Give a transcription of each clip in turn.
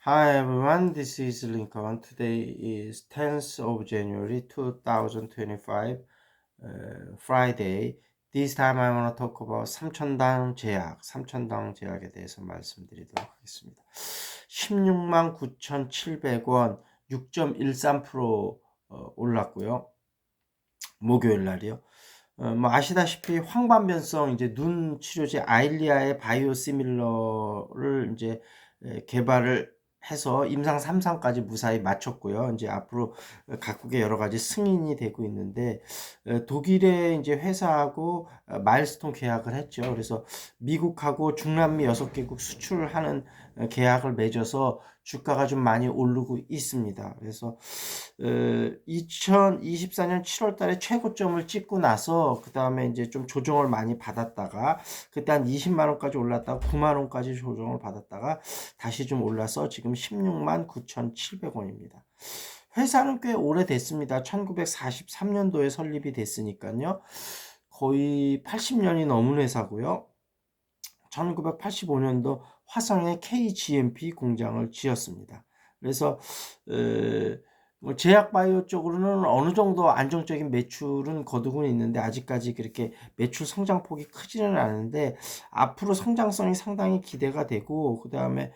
Hi everyone, this is Lincoln. Today is 10th of January 2025, Friday. This time I want to talk about 삼천당 제약에 대해서 말씀드리도록 하겠습니다. 16만 9,700원, 6.13% 올랐고요. 목요일 날이요. 뭐 아시다시피 황반변성 이제 눈 치료제 아일리아의 바이오시밀러를 이제 개발을 해서 임상 3상까지 무사히 마쳤고요. 이제 앞으로 각국의 여러 가지 승인이 되고 있는데 독일의 이제 회사하고 마일스톤 계약을 했죠. 그래서 미국하고 중남미 6개국 수출하는 계약을 맺어서 주가가 좀 많이 오르고 있습니다. 그래서 2024년 7월 달에 최고점을 찍고 나서 그 다음에 이제 좀 조정을 많이 받았다가 그때 한 20만 원까지 올랐다가 9만 원까지 조정을 받았다가 다시 좀 올라서 지금 16만 9,700원입니다. 회사는 꽤 오래됐습니다. 1943년도에 설립이 됐으니까요. 거의 80년이 넘은 회사고요. 1985년도 화성에 KGMP 공장을 지었습니다. 그래서 뭐 제약바이오 쪽으로는 어느 정도 안정적인 매출은 거두고 있는데 아직까지 그렇게 매출 성장폭이 크지는 않은데 앞으로 성장성이 상당히 기대가 되고 그 다음에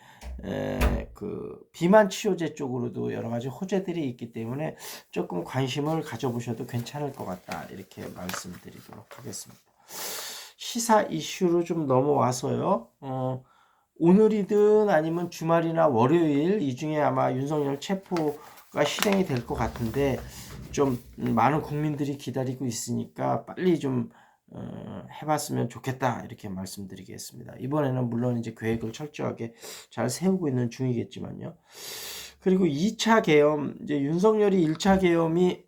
그 비만 치료제 쪽으로도 여러 가지 호재들이 있기 때문에 조금 관심을 가져보셔도 괜찮을 것 같다 이렇게 말씀드리도록 하겠습니다. 시사 이슈로 좀 넘어와서요. 오늘이든 아니면 주말이나 월요일 이 중에 아마 윤석열 체포가 실행이 될 것 같은데 좀 많은 국민들이 기다리고 있으니까 빨리 좀 해봤으면 좋겠다 이렇게 말씀드리겠습니다. 이번에는 물론 이제 계획을 철저하게 잘 세우고 있는 중이겠지만요. 그리고 2차 계엄 이제 윤석열이 1차 계엄이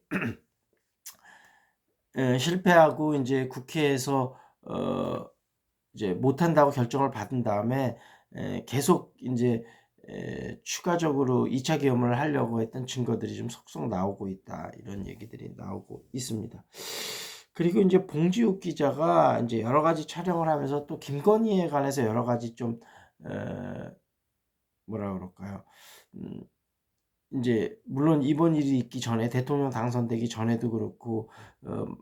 실패하고 이제 국회에서 이제 못한다고 결정을 받은 다음에 계속 이제 추가적으로 2차 계엄을 하려고 했던 증거들이 좀 속속 나오고 있다 이런 얘기들이 나오고 있습니다. 그리고 이제 봉지욱 기자가 이제 여러 가지 촬영을 하면서 또 김건희에 관해서 여러 가지 좀 뭐라 그럴까요? 이제 물론 이번 일이 있기 전에 대통령 당선되기 전에도 그렇고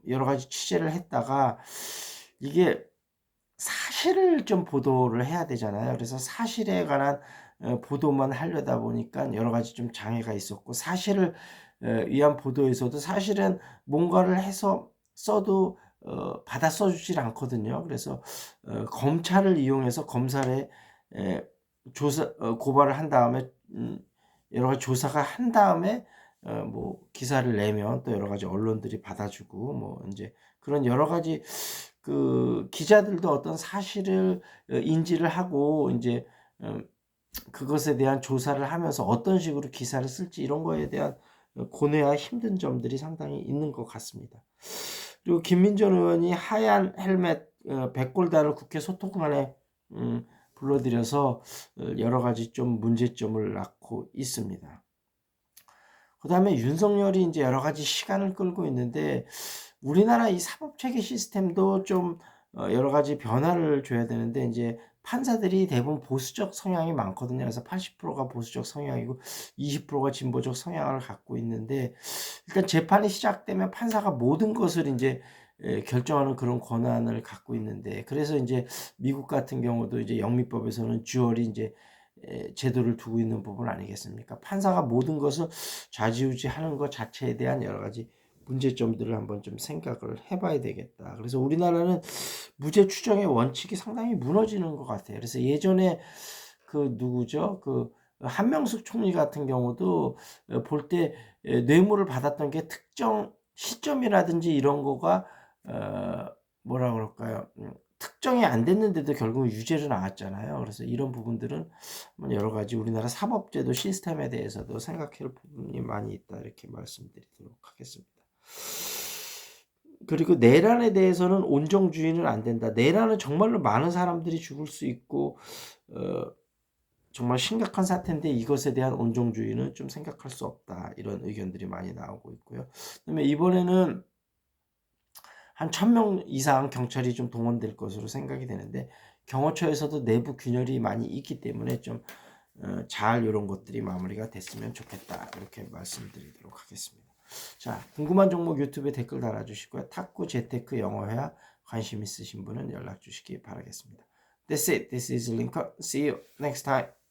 여러 가지 취재를 했다가 이게 사실을 좀 보도를 해야 되잖아요. 그래서 사실에 관한 보도만 하려다 보니까 여러 가지 좀 장애가 있었고 사실을 위한 보도에서도 사실은 뭔가를 해서 써도 받아 써주질 않거든요. 그래서 검찰을 이용해서 검사에 고발을 한 다음에 여러 가지 조사가 한 다음에 뭐 기사를 내면 또 여러 가지 언론들이 받아주고 뭐 이제 그런 여러 가지 그 기자들도 어떤 사실을 인지를 하고 이제 그것에 대한 조사를 하면서 어떤 식으로 기사를 쓸지 이런 거에 대한 고뇌와 힘든 점들이 상당히 있는 것 같습니다. 그리고 김민전 의원이 하얀 헬멧 백골단을 국회 소통관에 불러들여서 여러 가지 좀 문제점을 낳고 있습니다. 그 다음에 윤석열이 이제 여러 가지 시간을 끌고 있는데 우리나라 이 사법체계 시스템도 좀 여러 가지 변화를 줘야 되는데 이제 판사들이 대부분 보수적 성향이 많거든요. 그래서 80%가 보수적 성향이고 20%가 진보적 성향을 갖고 있는데 일단 재판이 시작되면 판사가 모든 것을 이제 결정하는 그런 권한을 갖고 있는데 그래서 이제 미국 같은 경우도 이제 영미법에서는 듀얼이 이제 제도를 두고 있는 부분 아니겠습니까? 판사가 모든 것을 좌지우지하는 것 자체에 대한 여러 가지 문제점들을 한번 좀 생각을 해봐야 되겠다. 그래서 우리나라는 무죄 추정의 원칙이 상당히 무너지는 것 같아요. 그래서 예전에 그 누구죠? 그 한명숙 총리 같은 경우도 볼 때 뇌물을 받았던 게 특정 시점이라든지 이런 거가 뭐라 그럴까요? 특정이 안 됐는데도 결국 유죄로 나왔잖아요. 그래서 이런 부분들은 여러 가지 우리나라 사법제도 시스템에 대해서도 생각할 부분이 많이 있다 이렇게 말씀드리도록 하겠습니다. 그리고 내란에 대해서는 온정주의는 안 된다. 내란은 정말로 많은 사람들이 죽을 수 있고 정말 심각한 사태인데 이것에 대한 온정주의는 좀 생각할 수 없다. 이런 의견들이 많이 나오고 있고요. 그다음에 이번에는 한 1000명 이상 경찰이 좀 동원될 것으로 생각이 되는데 경호처에서도 내부 균열이 많이 있기 때문에 좀 잘 이런 것들이 마무리가 됐으면 좋겠다. 이렇게 말씀드리도록 하겠습니다. 자, 궁금한 종목 유튜브에 댓글 달아주시고요. 탁구 재테크 영어회화 관심 있으신 분은 연락 주시기 바라겠습니다. That's it. This is Lincoln. See you next time.